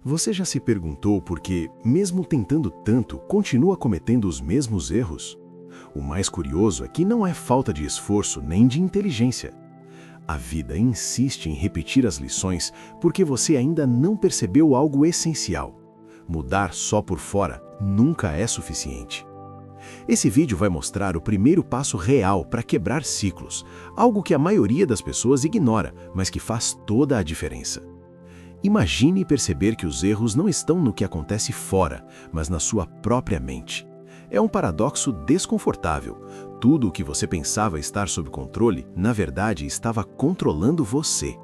Você já se perguntou por que, mesmo tentando tanto, continua cometendo os mesmos erros? O mais curioso é que não é falta de esforço nem de inteligência. A vida insiste em repetir as lições porque você ainda não percebeu algo essencial. Mudar só por fora nunca é suficiente. Esse vídeo vai mostrar o primeiro passo real para quebrar ciclos, algo que a maioria das pessoas ignora, mas que faz toda a diferença. Imagine perceber que os erros não estão no que acontece fora, mas na sua própria mente. É um paradoxo desconfortável. Tudo o que você pensava estar sob controle, na verdade, estava controlando você.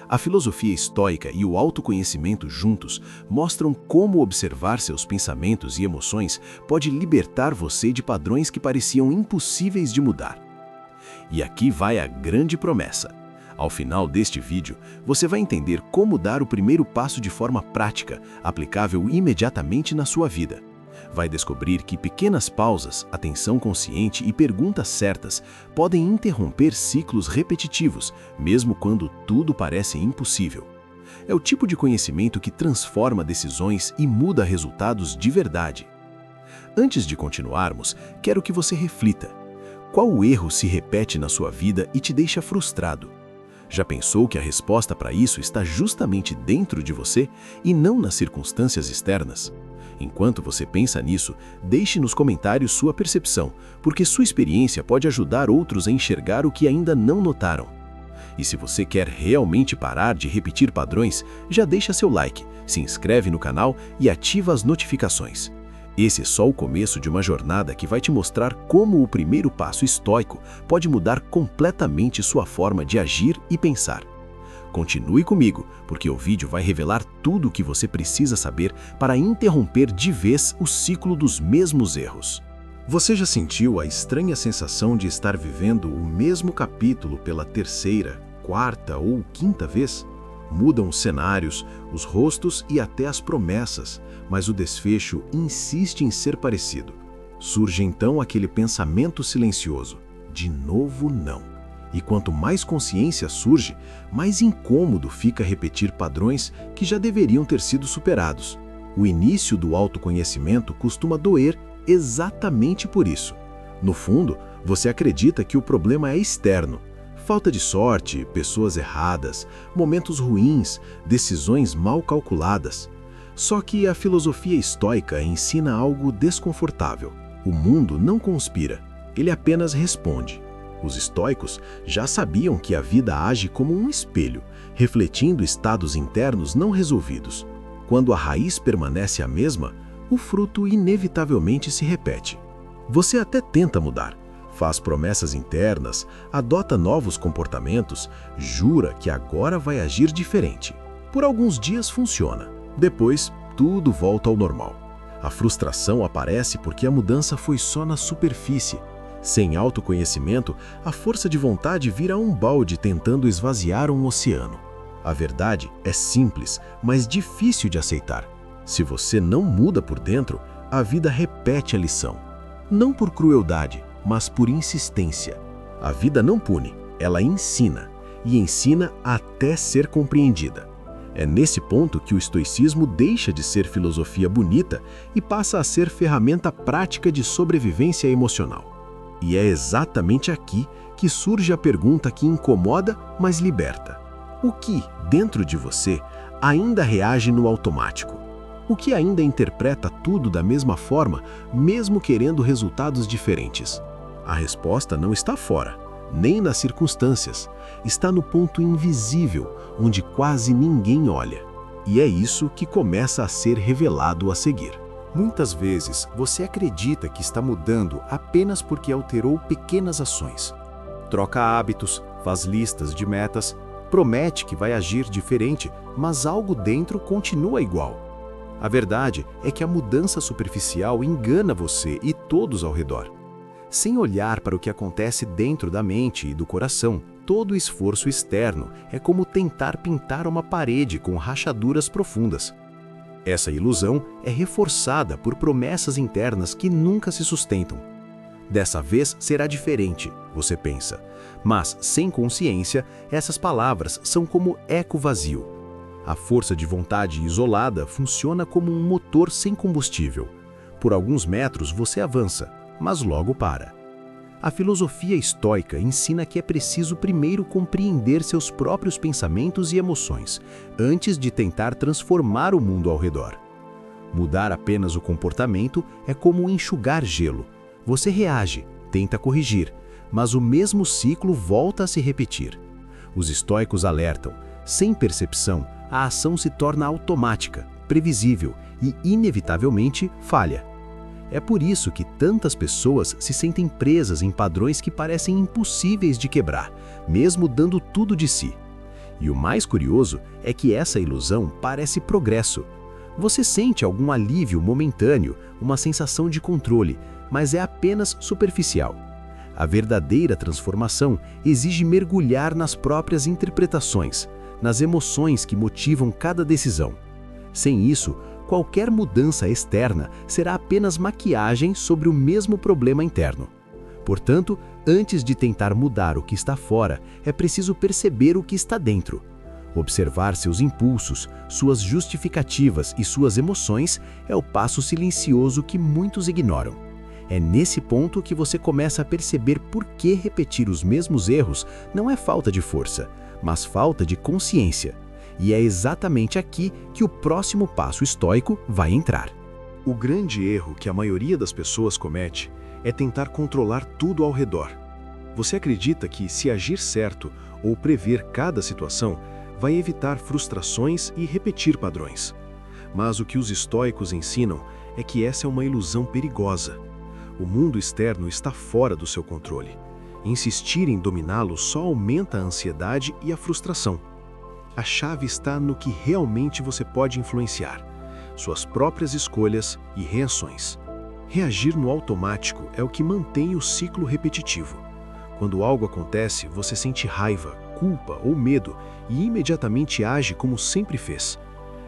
A filosofia estoica e o autoconhecimento juntos mostram como observar seus pensamentos e emoções pode libertar você de padrões que pareciam impossíveis de mudar. E aqui vai a grande promessa. Ao final deste vídeo, você vai entender como dar o primeiro passo de forma prática, aplicável imediatamente na sua vida. Vai descobrir que pequenas pausas, atenção consciente e perguntas certas podem interromper ciclos repetitivos, mesmo quando tudo parece impossível. É o tipo de conhecimento que transforma decisões e muda resultados de verdade. Antes de continuarmos, quero que você reflita. Qual erro se repete na sua vida e te deixa frustrado? Já pensou que a resposta para isso está justamente dentro de você e não nas circunstâncias externas? Enquanto você pensa nisso, deixe nos comentários sua percepção, porque sua experiência pode ajudar outros a enxergar o que ainda não notaram. E se você quer realmente parar de repetir padrões, já deixa seu like, se inscreve no canal e ativa as notificações. Esse é só o começo de uma jornada que vai te mostrar como o primeiro passo estoico pode mudar completamente sua forma de agir e pensar. Continue comigo, porque o vídeo vai revelar tudo o que você precisa saber para interromper de vez o ciclo dos mesmos erros. Você já sentiu a estranha sensação de estar vivendo o mesmo capítulo pela terceira, quarta ou quinta vez? Mudam os cenários, os rostos e até as promessas, mas o desfecho insiste em ser parecido. Surge então aquele pensamento silencioso: de novo não. E quanto mais consciência surge, mais incômodo fica repetir padrões que já deveriam ter sido superados. O início do autoconhecimento costuma doer exatamente por isso. No fundo, você acredita que o problema é externo. Falta de sorte, pessoas erradas, momentos ruins, decisões mal calculadas. Só que a filosofia estoica ensina algo desconfortável. O mundo não conspira, ele apenas responde. Os estoicos já sabiam que a vida age como um espelho, refletindo estados internos não resolvidos. Quando a raiz permanece a mesma, o fruto inevitavelmente se repete. Você até tenta mudar, faz promessas internas, adota novos comportamentos, jura que agora vai agir diferente. Por alguns dias funciona, depois tudo volta ao normal. A frustração aparece porque a mudança foi só na superfície. Sem autoconhecimento, a força de vontade vira um balde tentando esvaziar um oceano. A verdade é simples, mas difícil de aceitar. Se você não muda por dentro, a vida repete a lição. Não por crueldade, mas por insistência. A vida não pune, ela ensina, e ensina até ser compreendida. É nesse ponto que o estoicismo deixa de ser filosofia bonita e passa a ser ferramenta prática de sobrevivência emocional. E é exatamente aqui que surge a pergunta que incomoda, mas liberta. O que, dentro de você, ainda reage no automático? O que ainda interpreta tudo da mesma forma, mesmo querendo resultados diferentes? A resposta não está fora, nem nas circunstâncias. Está no ponto invisível, onde quase ninguém olha. E é isso que começa a ser revelado a seguir. Muitas vezes, você acredita que está mudando apenas porque alterou pequenas ações. Troca hábitos, faz listas de metas, promete que vai agir diferente, mas algo dentro continua igual. A verdade é que a mudança superficial engana você e todos ao redor. Sem olhar para o que acontece dentro da mente e do coração, todo esforço externo é como tentar pintar uma parede com rachaduras profundas. Essa ilusão é reforçada por promessas internas que nunca se sustentam. Dessa vez será diferente, você pensa. Mas, sem consciência, essas palavras são como eco vazio. A força de vontade isolada funciona como um motor sem combustível. Por alguns metros você avança, mas logo para. A filosofia estoica ensina que é preciso primeiro compreender seus próprios pensamentos e emoções, antes de tentar transformar o mundo ao redor. Mudar apenas o comportamento é como enxugar gelo. Você reage, tenta corrigir, mas o mesmo ciclo volta a se repetir. Os estoicos alertam: sem percepção, a ação se torna automática, previsível e, inevitavelmente, falha. É por isso que tantas pessoas se sentem presas em padrões que parecem impossíveis de quebrar, mesmo dando tudo de si. E o mais curioso é que essa ilusão parece progresso. Você sente algum alívio momentâneo, uma sensação de controle, mas é apenas superficial. A verdadeira transformação exige mergulhar nas próprias interpretações, nas emoções que motivam cada decisão. Sem isso, qualquer mudança externa será apenas maquiagem sobre o mesmo problema interno. Portanto, antes de tentar mudar o que está fora, é preciso perceber o que está dentro. Observar seus impulsos, suas justificativas e suas emoções é o passo silencioso que muitos ignoram. É nesse ponto que você começa a perceber por que repetir os mesmos erros não é falta de força, mas falta de consciência. E é exatamente aqui que o próximo passo estoico vai entrar. O grande erro que a maioria das pessoas comete é tentar controlar tudo ao redor. Você acredita que, se agir certo ou prever cada situação, vai evitar frustrações e repetir padrões. Mas o que os estoicos ensinam é que essa é uma ilusão perigosa. O mundo externo está fora do seu controle. Insistir em dominá-lo só aumenta a ansiedade e a frustração. A chave está no que realmente você pode influenciar, suas próprias escolhas e reações. Reagir no automático é o que mantém o ciclo repetitivo. Quando algo acontece, você sente raiva, culpa ou medo e imediatamente age como sempre fez.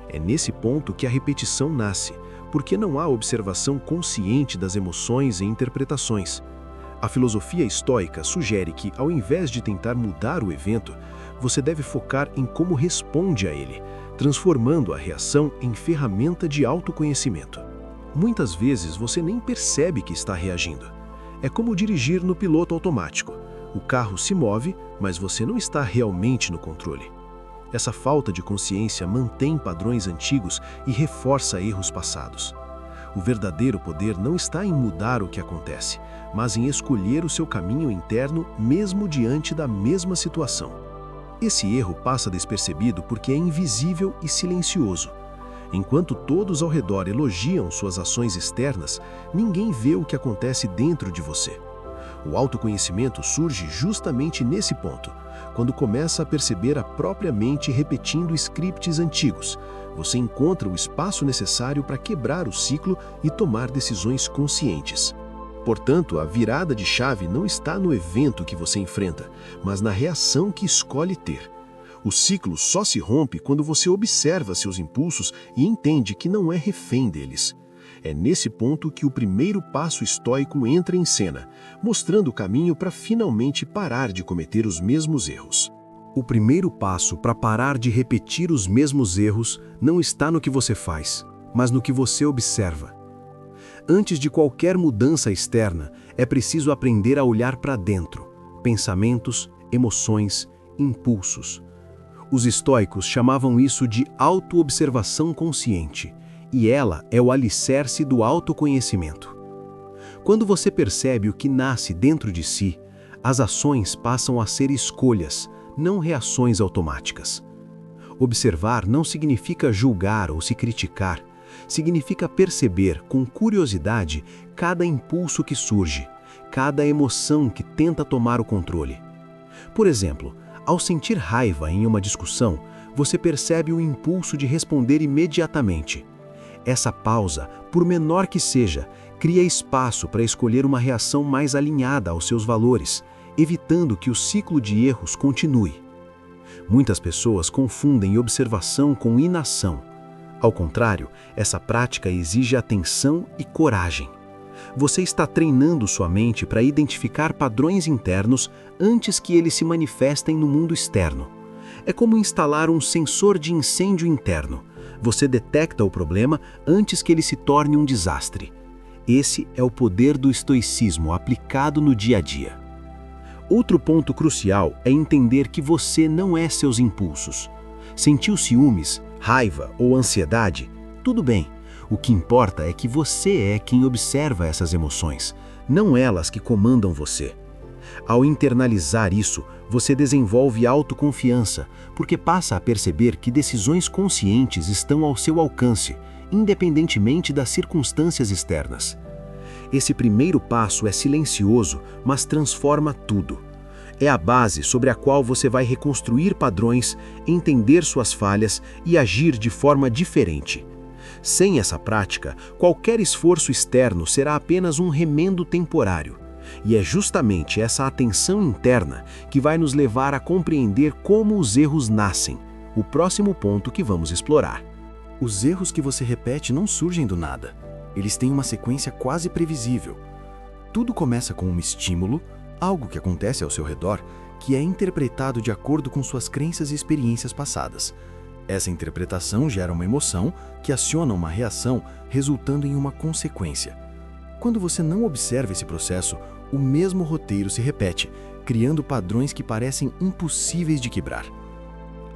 É nesse ponto que a repetição nasce, porque não há observação consciente das emoções e interpretações. A filosofia estoica sugere que, ao invés de tentar mudar o evento, você deve focar em como responde a ele, transformando a reação em ferramenta de autoconhecimento. Muitas vezes você nem percebe que está reagindo. É como dirigir no piloto automático. O carro se move, mas você não está realmente no controle. Essa falta de consciência mantém padrões antigos e reforça erros passados. O verdadeiro poder não está em mudar o que acontece, mas em escolher o seu caminho interno mesmo diante da mesma situação. Esse erro passa despercebido porque é invisível e silencioso. Enquanto todos ao redor elogiam suas ações externas, ninguém vê o que acontece dentro de você. O autoconhecimento surge justamente nesse ponto, quando começa a perceber a própria mente repetindo scripts antigos. Você encontra o espaço necessário para quebrar o ciclo e tomar decisões conscientes. Portanto, a virada de chave não está no evento que você enfrenta, mas na reação que escolhe ter. O ciclo só se rompe quando você observa seus impulsos e entende que não é refém deles. É nesse ponto que o primeiro passo estoico entra em cena, mostrando o caminho para finalmente parar de cometer os mesmos erros. O primeiro passo para parar de repetir os mesmos erros não está no que você faz, mas no que você observa. Antes de qualquer mudança externa, é preciso aprender a olhar para dentro, pensamentos, emoções, impulsos. Os estoicos chamavam isso de autoobservação consciente, e ela é o alicerce do autoconhecimento. Quando você percebe o que nasce dentro de si, as ações passam a ser escolhas, não reações automáticas. Observar não significa julgar ou se criticar, significa perceber com curiosidade cada impulso que surge, cada emoção que tenta tomar o controle. Por exemplo, ao sentir raiva em uma discussão, você percebe o impulso de responder imediatamente. Essa pausa, por menor que seja, cria espaço para escolher uma reação mais alinhada aos seus valores, evitando que o ciclo de erros continue. Muitas pessoas confundem observação com inação. Ao contrário, essa prática exige atenção e coragem. Você está treinando sua mente para identificar padrões internos antes que eles se manifestem no mundo externo. É como instalar um sensor de incêndio interno. Você detecta o problema antes que ele se torne um desastre. Esse é o poder do estoicismo aplicado no dia a dia. Outro ponto crucial é entender que você não é seus impulsos. Sentiu ciúmes, raiva ou ansiedade? Tudo bem. O que importa é que você é quem observa essas emoções, não elas que comandam você. Ao internalizar isso, você desenvolve autoconfiança, porque passa a perceber que decisões conscientes estão ao seu alcance, independentemente das circunstâncias externas. Esse primeiro passo é silencioso, mas transforma tudo. É a base sobre a qual você vai reconstruir padrões, entender suas falhas e agir de forma diferente. Sem essa prática, qualquer esforço externo será apenas um remendo temporário. E é justamente essa atenção interna que vai nos levar a compreender como os erros nascem, o próximo ponto que vamos explorar. Os erros que você repete não surgem do nada. Eles têm uma sequência quase previsível. Tudo começa com um estímulo, algo que acontece ao seu redor, que é interpretado de acordo com suas crenças e experiências passadas. Essa interpretação gera uma emoção que aciona uma reação, resultando em uma consequência. Quando você não observa esse processo, o mesmo roteiro se repete, criando padrões que parecem impossíveis de quebrar.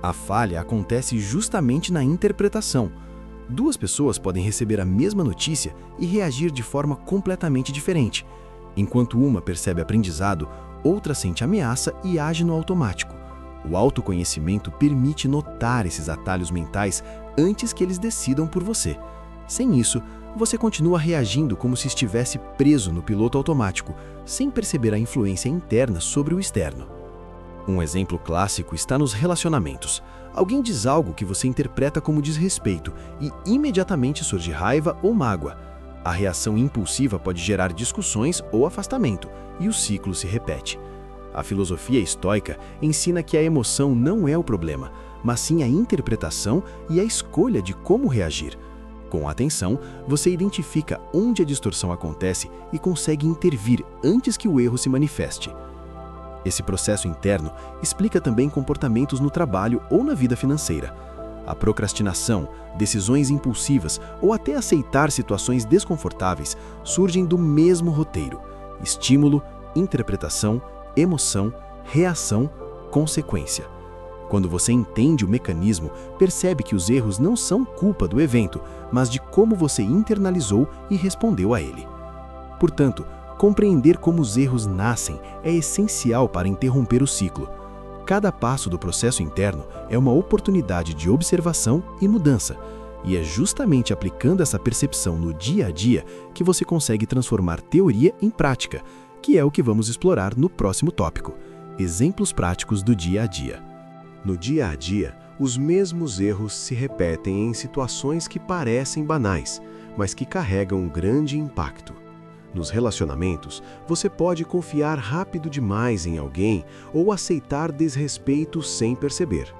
A falha acontece justamente na interpretação. Duas pessoas podem receber a mesma notícia e reagir de forma completamente diferente. Enquanto uma percebe aprendizado, outra sente ameaça e age no automático. O autoconhecimento permite notar esses atalhos mentais antes que eles decidam por você. Sem isso, você continua reagindo como se estivesse preso no piloto automático, sem perceber a influência interna sobre o externo. Um exemplo clássico está nos relacionamentos. Alguém diz algo que você interpreta como desrespeito e imediatamente surge raiva ou mágoa. A reação impulsiva pode gerar discussões ou afastamento, e o ciclo se repete. A filosofia estoica ensina que a emoção não é o problema, mas sim a interpretação e a escolha de como reagir. Com atenção, você identifica onde a distorção acontece e consegue intervir antes que o erro se manifeste. Esse processo interno explica também comportamentos no trabalho ou na vida financeira. A procrastinação, decisões impulsivas ou até aceitar situações desconfortáveis surgem do mesmo roteiro: estímulo, interpretação, emoção, reação, consequência. Quando você entende o mecanismo, percebe que os erros não são culpa do evento, mas de como você internalizou e respondeu a ele. Portanto, compreender como os erros nascem é essencial para interromper o ciclo. Cada passo do processo interno é uma oportunidade de observação e mudança, e é justamente aplicando essa percepção no dia a dia que você consegue transformar teoria em prática, que é o que vamos explorar no próximo tópico: exemplos práticos do dia a dia. No dia a dia, os mesmos erros se repetem em situações que parecem banais, mas que carregam um grande impacto. Nos relacionamentos, você pode confiar rápido demais em alguém ou aceitar desrespeito sem perceber.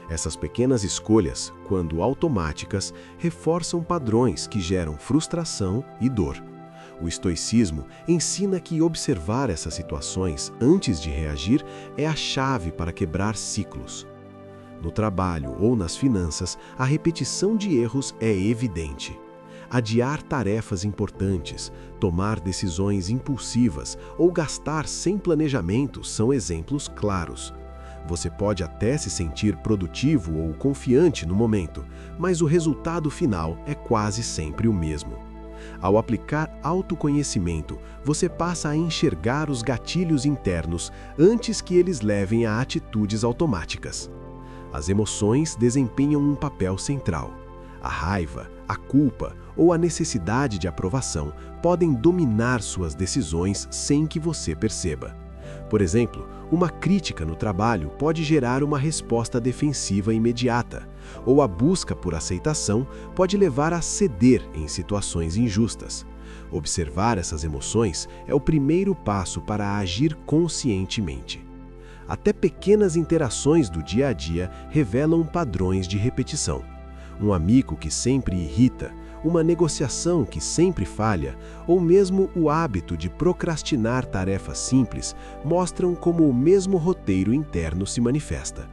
Essas pequenas escolhas, quando automáticas, reforçam padrões que geram frustração e dor. O estoicismo ensina que observar essas situações antes de reagir é a chave para quebrar ciclos. No trabalho ou nas finanças, a repetição de erros é evidente. Adiar tarefas importantes, tomar decisões impulsivas ou gastar sem planejamento são exemplos claros. Você pode até se sentir produtivo ou confiante no momento, mas o resultado final é quase sempre o mesmo. Ao aplicar autoconhecimento, você passa a enxergar os gatilhos internos antes que eles levem a atitudes automáticas. As emoções desempenham um papel central. A raiva, a culpa ou a necessidade de aprovação podem dominar suas decisões sem que você perceba. Por exemplo, uma crítica no trabalho pode gerar uma resposta defensiva imediata, ou a busca por aceitação pode levar a ceder em situações injustas. Observar essas emoções é o primeiro passo para agir conscientemente. Até pequenas interações do dia a dia revelam padrões de repetição. Um amigo que sempre irrita, uma negociação que sempre falha, ou mesmo o hábito de procrastinar tarefas simples, mostram como o mesmo roteiro interno se manifesta.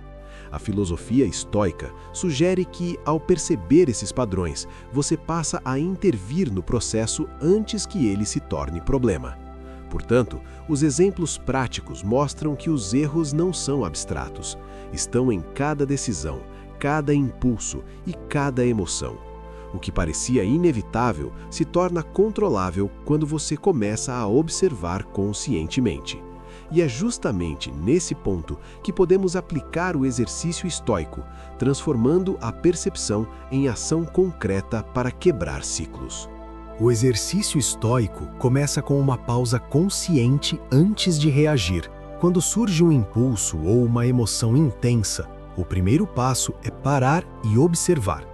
A filosofia estoica sugere que, ao perceber esses padrões, você passa a intervir no processo antes que ele se torne problema. Portanto, os exemplos práticos mostram que os erros não são abstratos, estão em cada decisão, cada impulso e cada emoção. O que parecia inevitável se torna controlável quando você começa a observar conscientemente. E é justamente nesse ponto que podemos aplicar o exercício estoico, transformando a percepção em ação concreta para quebrar ciclos. O exercício estoico começa com uma pausa consciente antes de reagir. Quando surge um impulso ou uma emoção intensa, o primeiro passo é parar e observar.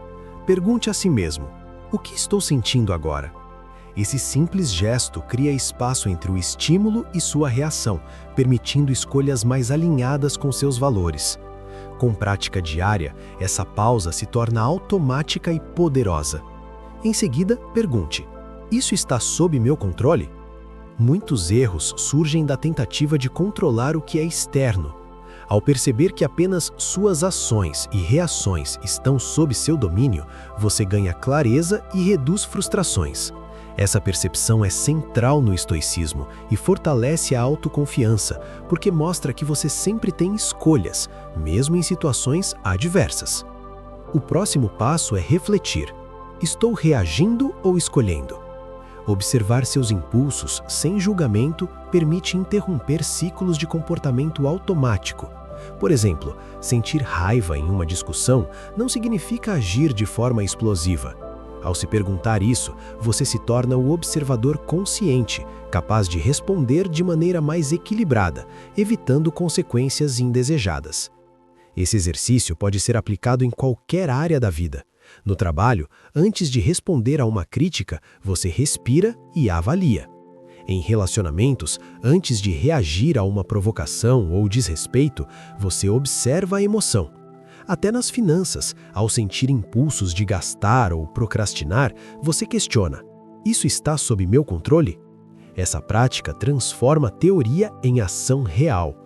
Pergunte a si mesmo: o que estou sentindo agora? Esse simples gesto cria espaço entre o estímulo e sua reação, permitindo escolhas mais alinhadas com seus valores. Com prática diária, essa pausa se torna automática e poderosa. Em seguida, pergunte: isso está sob meu controle? Muitos erros surgem da tentativa de controlar o que é externo. Ao perceber que apenas suas ações e reações estão sob seu domínio, você ganha clareza e reduz frustrações. Essa percepção é central no estoicismo e fortalece a autoconfiança, porque mostra que você sempre tem escolhas, mesmo em situações adversas. O próximo passo é refletir: estou reagindo ou escolhendo? Observar seus impulsos sem julgamento permite interromper ciclos de comportamento automático. Por exemplo, sentir raiva em uma discussão não significa agir de forma explosiva. Ao se perguntar isso, você se torna o observador consciente, capaz de responder de maneira mais equilibrada, evitando consequências indesejadas. Esse exercício pode ser aplicado em qualquer área da vida. No trabalho, antes de responder a uma crítica, você respira e avalia. Em relacionamentos, antes de reagir a uma provocação ou desrespeito, você observa a emoção. Até nas finanças, ao sentir impulsos de gastar ou procrastinar, você questiona: isso está sob meu controle? Essa prática transforma a teoria em ação real.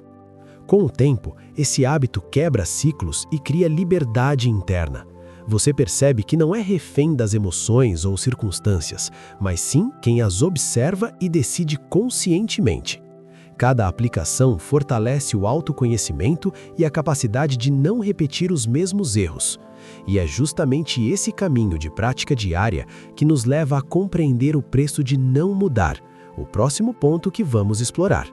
Com o tempo, esse hábito quebra ciclos e cria liberdade interna. Você percebe que não é refém das emoções ou circunstâncias, mas sim quem as observa e decide conscientemente. Cada aplicação fortalece o autoconhecimento e a capacidade de não repetir os mesmos erros. E é justamente esse caminho de prática diária que nos leva a compreender o preço de não mudar, o próximo ponto que vamos explorar.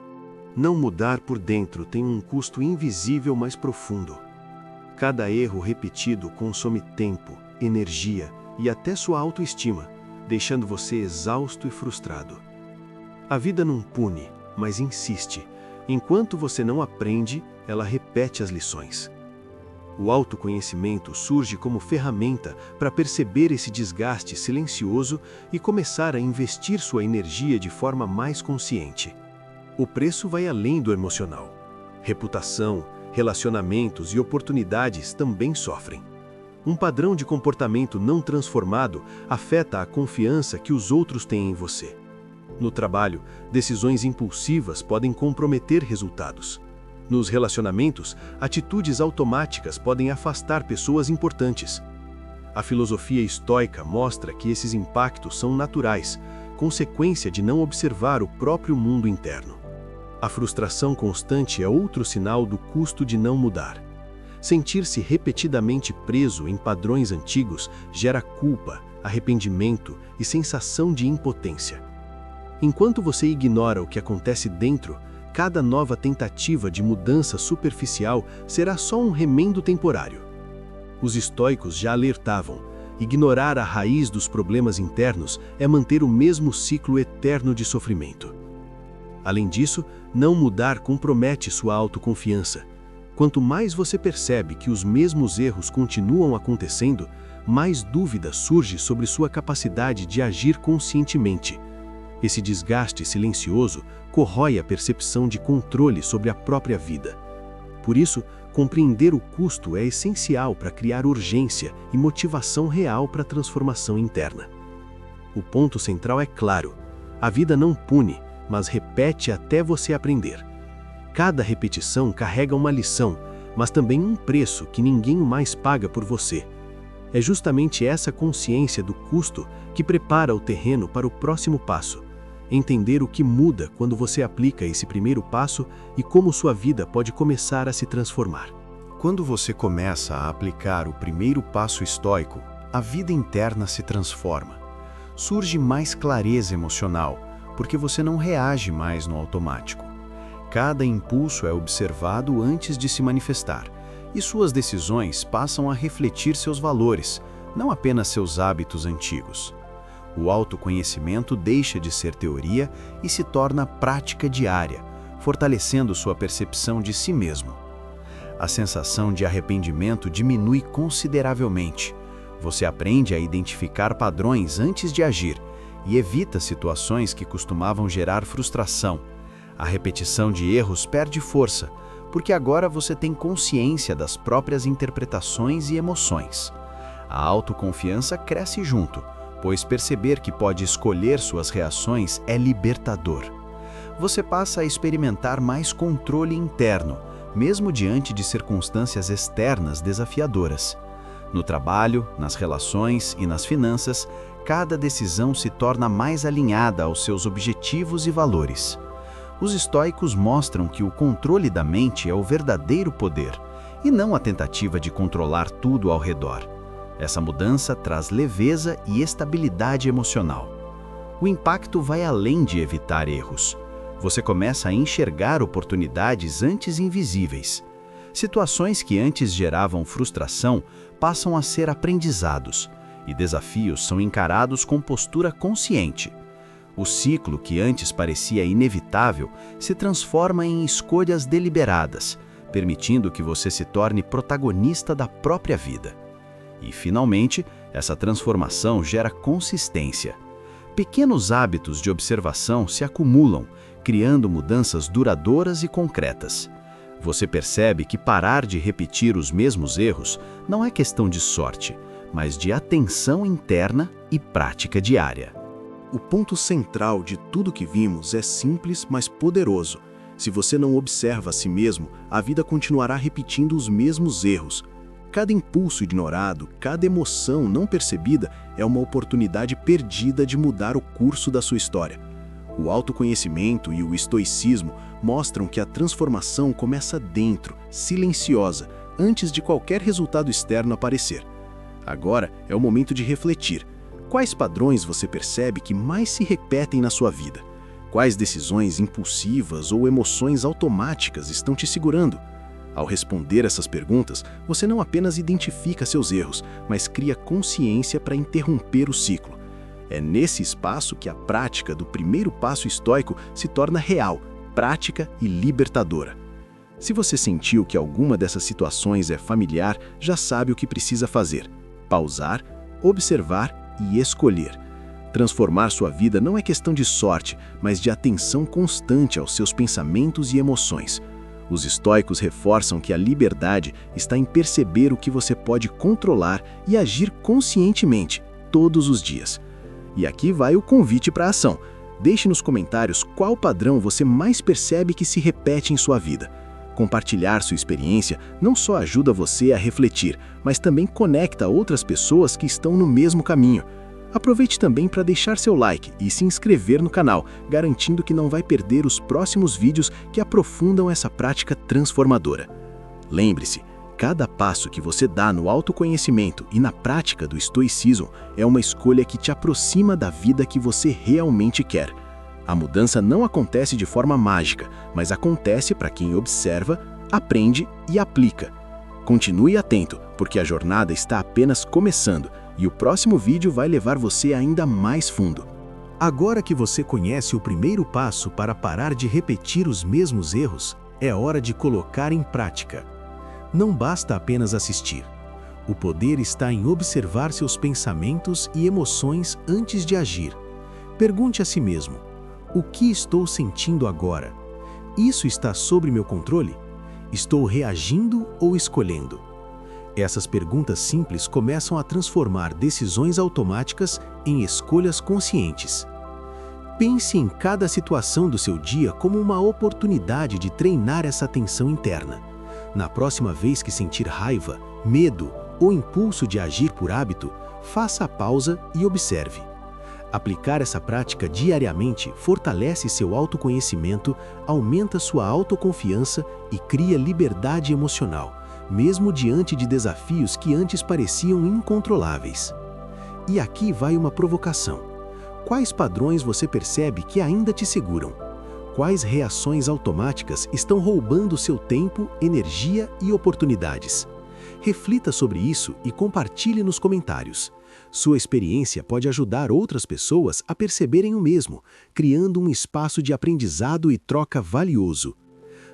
Não mudar por dentro tem um custo invisível mais profundo. Cada erro repetido consome tempo, energia e até sua autoestima, deixando você exausto e frustrado. A vida não pune, mas insiste. Enquanto você não aprende, ela repete as lições. O autoconhecimento surge como ferramenta para perceber esse desgaste silencioso e começar a investir sua energia de forma mais consciente. O preço vai além do emocional. Reputação, relacionamentos e oportunidades também sofrem. Um padrão de comportamento não transformado afeta a confiança que os outros têm em você. No trabalho, decisões impulsivas podem comprometer resultados. Nos relacionamentos, atitudes automáticas podem afastar pessoas importantes. A filosofia estoica mostra que esses impactos são naturais, consequência de não observar o próprio mundo interno. A frustração constante é outro sinal do custo de não mudar. Sentir-se repetidamente preso em padrões antigos gera culpa, arrependimento e sensação de impotência. Enquanto você ignora o que acontece dentro, cada nova tentativa de mudança superficial será só um remendo temporário. Os estoicos já alertavam: ignorar a raiz dos problemas internos é manter o mesmo ciclo eterno de sofrimento. Além disso, não mudar compromete sua autoconfiança. Quanto mais você percebe que os mesmos erros continuam acontecendo, mais dúvida surge sobre sua capacidade de agir conscientemente. Esse desgaste silencioso corrói a percepção de controle sobre a própria vida. Por isso, compreender o custo é essencial para criar urgência e motivação real para a transformação interna. O ponto central é claro: a vida não pune, mas repete até você aprender. Cada repetição carrega uma lição, mas também um preço que ninguém mais paga por você. É justamente essa consciência do custo que prepara o terreno para o próximo passo. Entender o que muda quando você aplica esse primeiro passo e como sua vida pode começar a se transformar. Quando você começa a aplicar o primeiro passo estoico, a vida interna se transforma. Surge mais clareza emocional, porque você não reage mais no automático. Cada impulso é observado antes de se manifestar, e suas decisões passam a refletir seus valores, não apenas seus hábitos antigos. O autoconhecimento deixa de ser teoria e se torna prática diária, fortalecendo sua percepção de si mesmo. A sensação de arrependimento diminui consideravelmente. Você aprende a identificar padrões antes de agir e evita situações que costumavam gerar frustração. A repetição de erros perde força, porque agora você tem consciência das próprias interpretações e emoções. A autoconfiança cresce junto, pois perceber que pode escolher suas reações é libertador. Você passa a experimentar mais controle interno, mesmo diante de circunstâncias externas desafiadoras. No trabalho, nas relações e nas finanças, cada decisão se torna mais alinhada aos seus objetivos e valores. Os estoicos mostram que o controle da mente é o verdadeiro poder, e não a tentativa de controlar tudo ao redor. Essa mudança traz leveza e estabilidade emocional. O impacto vai além de evitar erros. Você começa a enxergar oportunidades antes invisíveis. Situações que antes geravam frustração passam a ser aprendizados, e desafios são encarados com postura consciente. O ciclo que antes parecia inevitável se transforma em escolhas deliberadas, permitindo que você se torne protagonista da própria vida. E, finalmente, essa transformação gera consistência. Pequenos hábitos de observação se acumulam, criando mudanças duradouras e concretas. Você percebe que parar de repetir os mesmos erros não é questão de sorte, mas de atenção interna e prática diária. O ponto central de tudo que vimos é simples, mas poderoso. Se você não observa a si mesmo, a vida continuará repetindo os mesmos erros. Cada impulso ignorado, cada emoção não percebida é uma oportunidade perdida de mudar o curso da sua história. O autoconhecimento e o estoicismo mostram que a transformação começa dentro, silenciosa, antes de qualquer resultado externo aparecer. Agora é o momento de refletir. Quais padrões você percebe que mais se repetem na sua vida? Quais decisões impulsivas ou emoções automáticas estão te segurando? Ao responder essas perguntas, você não apenas identifica seus erros, mas cria consciência para interromper o ciclo. É nesse espaço que a prática do primeiro passo estoico se torna real, prática e libertadora. Se você sentiu que alguma dessas situações é familiar, já sabe o que precisa fazer: pausar, observar e escolher. Transformar sua vida não é questão de sorte, mas de atenção constante aos seus pensamentos e emoções. Os estoicos reforçam que a liberdade está em perceber o que você pode controlar e agir conscientemente, todos os dias. E aqui vai o convite para a ação. Deixe nos comentários qual padrão você mais percebe que se repete em sua vida. Compartilhar sua experiência não só ajuda você a refletir, mas também conecta outras pessoas que estão no mesmo caminho. Aproveite também para deixar seu like e se inscrever no canal, garantindo que não vai perder os próximos vídeos que aprofundam essa prática transformadora. Lembre-se, cada passo que você dá no autoconhecimento e na prática do estoicismo é uma escolha que te aproxima da vida que você realmente quer. A mudança não acontece de forma mágica, mas acontece para quem observa, aprende e aplica. Continue atento, porque a jornada está apenas começando e o próximo vídeo vai levar você ainda mais fundo. Agora que você conhece o primeiro passo para parar de repetir os mesmos erros, é hora de colocar em prática. Não basta apenas assistir. O poder está em observar seus pensamentos e emoções antes de agir. Pergunte a si mesmo: o que estou sentindo agora? Isso está sob meu controle? Estou reagindo ou escolhendo? Essas perguntas simples começam a transformar decisões automáticas em escolhas conscientes. Pense em cada situação do seu dia como uma oportunidade de treinar essa atenção interna. Na próxima vez que sentir raiva, medo ou impulso de agir por hábito, faça a pausa e observe. Aplicar essa prática diariamente fortalece seu autoconhecimento, aumenta sua autoconfiança e cria liberdade emocional, mesmo diante de desafios que antes pareciam incontroláveis. E aqui vai uma provocação. Quais padrões você percebe que ainda te seguram? Quais reações automáticas estão roubando seu tempo, energia e oportunidades? Reflita sobre isso e compartilhe nos comentários. Sua experiência pode ajudar outras pessoas a perceberem o mesmo, criando um espaço de aprendizado e troca valioso.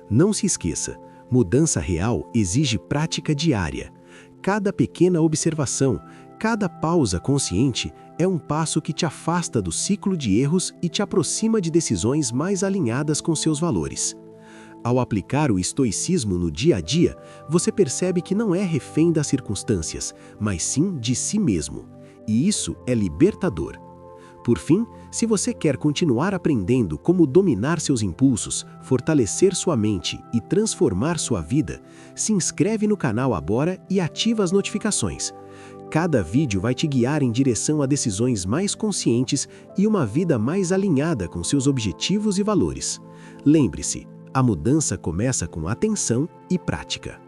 Não se esqueça, mudança real exige prática diária. Cada pequena observação, cada pausa consciente é um passo que te afasta do ciclo de erros e te aproxima de decisões mais alinhadas com seus valores. Ao aplicar o estoicismo no dia a dia, você percebe que não é refém das circunstâncias, mas sim de si mesmo. E isso é libertador. Por fim, se você quer continuar aprendendo como dominar seus impulsos, fortalecer sua mente e transformar sua vida, se inscreve no canal agora e ativa as notificações. Cada vídeo vai te guiar em direção a decisões mais conscientes e uma vida mais alinhada com seus objetivos e valores. Lembre-se, a mudança começa com atenção e prática.